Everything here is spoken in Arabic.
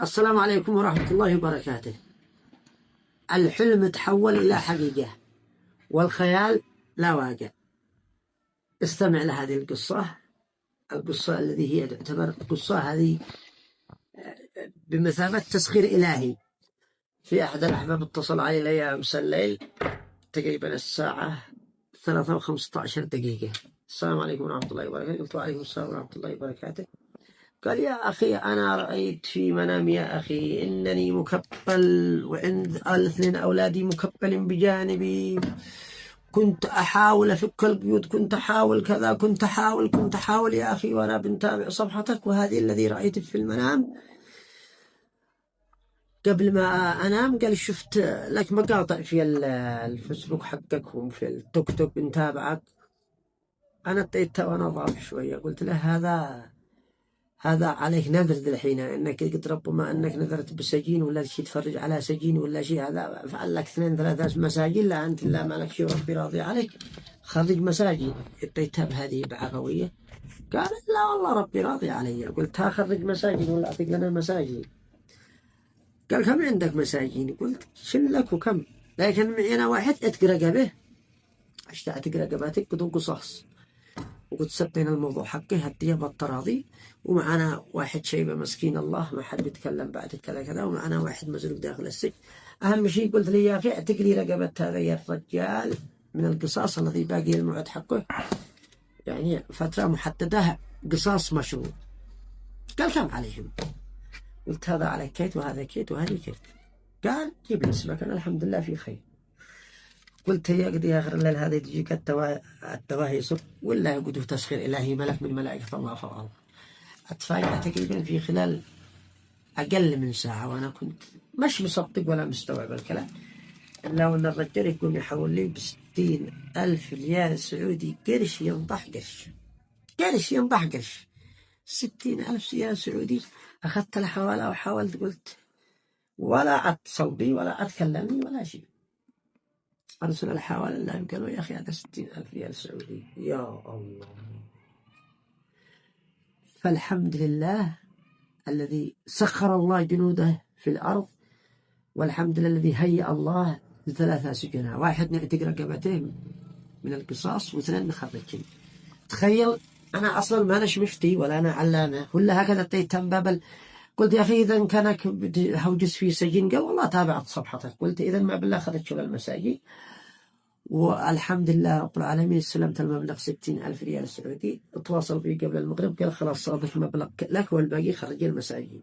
السلام عليكم ورحمة الله وبركاته. الحلم تحول إلى حقيقة والخيال لا واقع. استمع لهذه القصة التي هي تعتبر القصة هذه بمثابة تسخير إلهي. في أحد الأحباب اتصل علي لي أمس الليل تقريبا الساعة 3:15. السلام عليكم ورحمة الله وبركاته. قلت وعليكم السلام ورحمة الله وبركاته. قال يا أخي أنا رأيت في منامي يا أخي إنني مكبل وعند الاثنين أولادي مكبل بجانبي، كنت أحاول أفك القيود، كنت أحاول كذا، كنت أحاول يا أخي، وأنا بنتابع صفحتك وهذه الذي رأيت في المنام. قبل ما أنام قال شفت لك مقاطع في الفيسبوك حقك وفي التيك توك بنتابعك. أنا طيت وأنا ضاف شوية، قلت له هذا عليك نذر الحين، انك قد ربما انك نذرت بسجين ولا شيء، تفرج على سجين ولا شيء، هذا فعل لك 2-3 مساجين، لا انت لا مالك شيء وربي راضي عليك، خرج مساجين. اديتها بهذه بعفويه. قال لا والله ربي راضي علي. قلت خرج مساجين ولا اعطيك لنا مساجين. قال كم عندك مساجين؟ قلت شن لك وكم، لكن معي انا واحد اتقرق به، اشتاء تقرق باتك بدون قصاص، وقلت سبينا الموضوع حقه هديه بالتراضي، ومعنا واحد شيبه مسكين الله ما حد بيتكلم بعد كذا كذا، ومعنا واحد مزروق داخل السجن. اهم شيء قلت لي يا اخي اعتق لي رقبه هذا يا الرجال من القصاص الذي باقي الموعد حقه، يعني فتره محدده، قصاص مشروع. قال كم عليهم؟ قلت هذا على كيت وهذا كيت وهذه كيت. قال جيب نسبك، انا الحمد لله في خير. قلت هي قد آخر الليل هذه تجيك التواهي يصب ولا يقدر تسخير إلهي ملك من ملائكة الله فوق. أتفاجأ تقريبا في خلال أقل من ساعة، وأنا كنت مش مصدق ولا مستوعب الكلام، إلا وأن الرجال يقوم يحول لي ب60,000 ريال سعودي، قرش ينضح قرش، قرش ينضح قرش، 60,000 ريال سعودي. أخذت الحوالة وحاولت، قلت ولا عاد صلبي ولا عاد كلمني ولا شيء. أرسل الحوالي الله، قالوا يا أخي هذا 60,000 ريال سعودي. يا الله. فالحمد لله الذي سخر الله جنوده في الأرض، والحمد لله الذي هيأ الله ل3 سجناء، واحد نعتق رقبتين من القصاص، واثنين نخرجين. تخيل أنا أصلا ما أناش مفتي ولا أنا علامة ولا هكذا تيتم بابل. قلت يا أخي إذا كانك هوجس في سجين؟ قال والله تابعت صفحتك. قلت إذا ما بالله خرجت للمساجين، والحمد لله رب العالمين استلمت المبلغ 60,000 ريال سعودي. تواصل بي قبل المغرب، قال خلاص صادف مبلغ لك والباقي خرج المساجين.